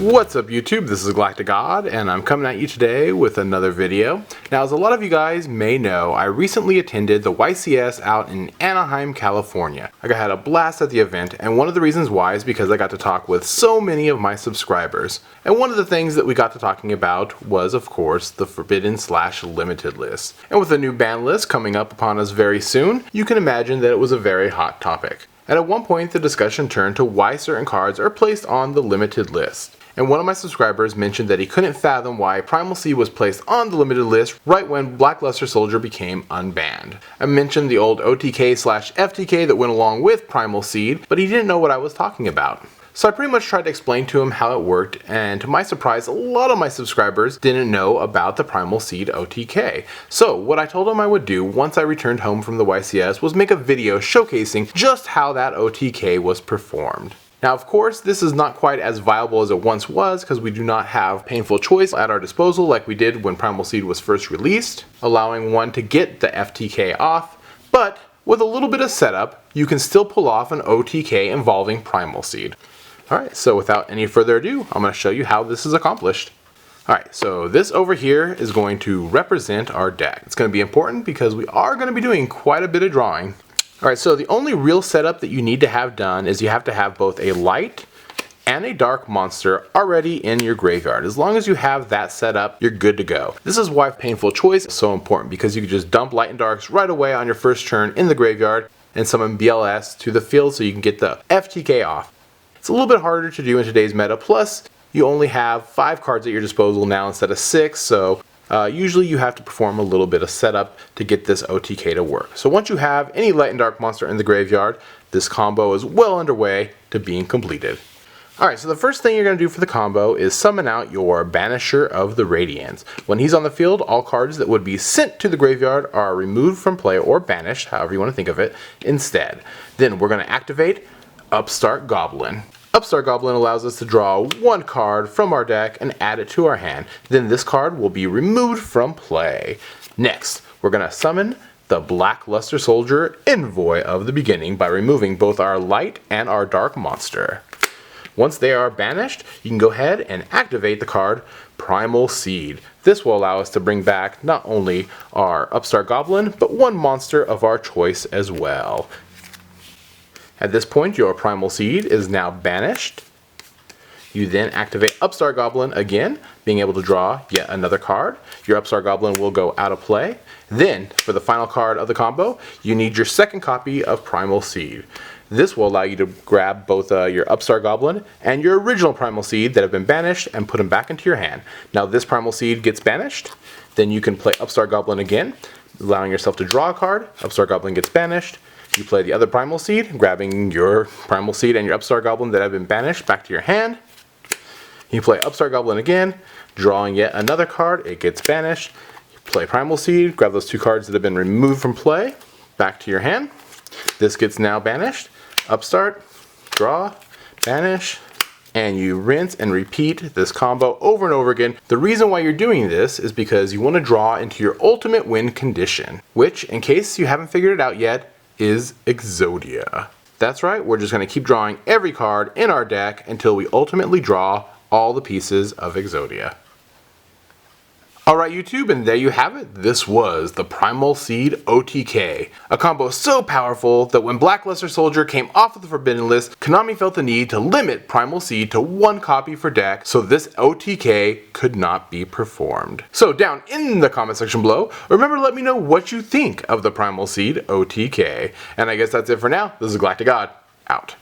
What's up YouTube, this is GalacticGod and I'm coming at you today with another video. Now as a lot of you guys may know, I recently attended the YCS out in Anaheim, California. I had a blast at the event, and one of the reasons why is because I got to talk with so many of my subscribers. And one of the things that we got to talking about was of course the forbidden/limited list. And with the new ban list coming up upon us very soon, you can imagine that it was a very hot topic. And at one point the discussion turned to why certain cards are placed on the limited list. And one of my subscribers mentioned that he couldn't fathom why Primal Seed was placed on the limited list right when Blackluster Soldier became unbanned. I mentioned the old OTK/FTK that went along with Primal Seed, but he didn't know what I was talking about. So I pretty much tried to explain to him how it worked, and to my surprise, a lot of my subscribers didn't know about the Primal Seed OTK. So what I told him I would do once I returned home from the YCS was make a video showcasing just how that OTK was performed. Now of course this is not quite as viable as it once was because we do not have painful choice at our disposal like we did when Primal Seed was first released, allowing one to get the FTK off, but with a little bit of setup you can still pull off an OTK involving Primal Seed. Alright, so without any further ado, I'm going to show you how this is accomplished. Alright, so this over here is going to represent our deck. It's going to be important because we are going to be doing quite a bit of drawing. Alright, so the only real setup that you need to have done is you have to have both a light and a dark monster already in your graveyard. As long as you have that set up, you're good to go. This is why painful choice is so important, because you can just dump light and darks right away on your first turn in the graveyard and summon BLS to the field so you can get the FTK off. It's a little bit harder to do in today's meta, plus you only have 5 cards at your disposal now instead of 6, so usually you have to perform a little bit of setup to get this OTK to work. So once you have any light and dark monster in the graveyard, this combo is well underway to being completed. Alright, so the first thing you're going to do for the combo is summon out your Banisher of the Radiance. When he's on the field, all cards that would be sent to the graveyard are removed from play or banished, however you want to think of it, instead. Then we're going to activate Upstart Goblin. Upstart Goblin allows us to draw 1 card from our deck and add it to our hand. Then this card will be removed from play. Next, we're going to summon the Blackluster Soldier Envoy of the Beginning by removing both our light and our dark monster. Once they are banished, you can go ahead and activate the card Primal Seed. This will allow us to bring back not only our Upstart Goblin, but 1 monster of our choice as well. At this point, your Primal Seed is now banished. You then activate Upstart Goblin again, being able to draw yet another card. Your Upstart Goblin will go out of play. Then, for the final card of the combo, you need your second copy of Primal Seed. This will allow you to grab both your Upstart Goblin and your original Primal Seed that have been banished and put them back into your hand. Now this Primal Seed gets banished, then you can play Upstart Goblin again, allowing yourself to draw a card. Upstart Goblin gets banished. You play the other Primal Seed, grabbing your Primal Seed and your Upstart Goblin that have been banished back to your hand. You play Upstart Goblin again, drawing yet another card, it gets banished. You play Primal Seed, grab those 2 cards that have been removed from play, back to your hand. This gets now banished. Upstart, draw, banish, and you rinse and repeat this combo over and over again. The reason why you're doing this is because you want to draw into your ultimate win condition, which, in case you haven't figured it out yet, is Exodia. That's right, we're just going to keep drawing every card in our deck until we ultimately draw all the pieces of Exodia. Alright YouTube, and there you have it. This was the Primal Seed OTK. A combo so powerful that when Blackluster Soldier came off of the Forbidden list, Konami felt the need to limit Primal Seed to 1 copy per deck so this OTK could not be performed. So down in the comment section below, remember to let me know what you think of the Primal Seed OTK. And I guess that's it for now. This is GalacticGod, out.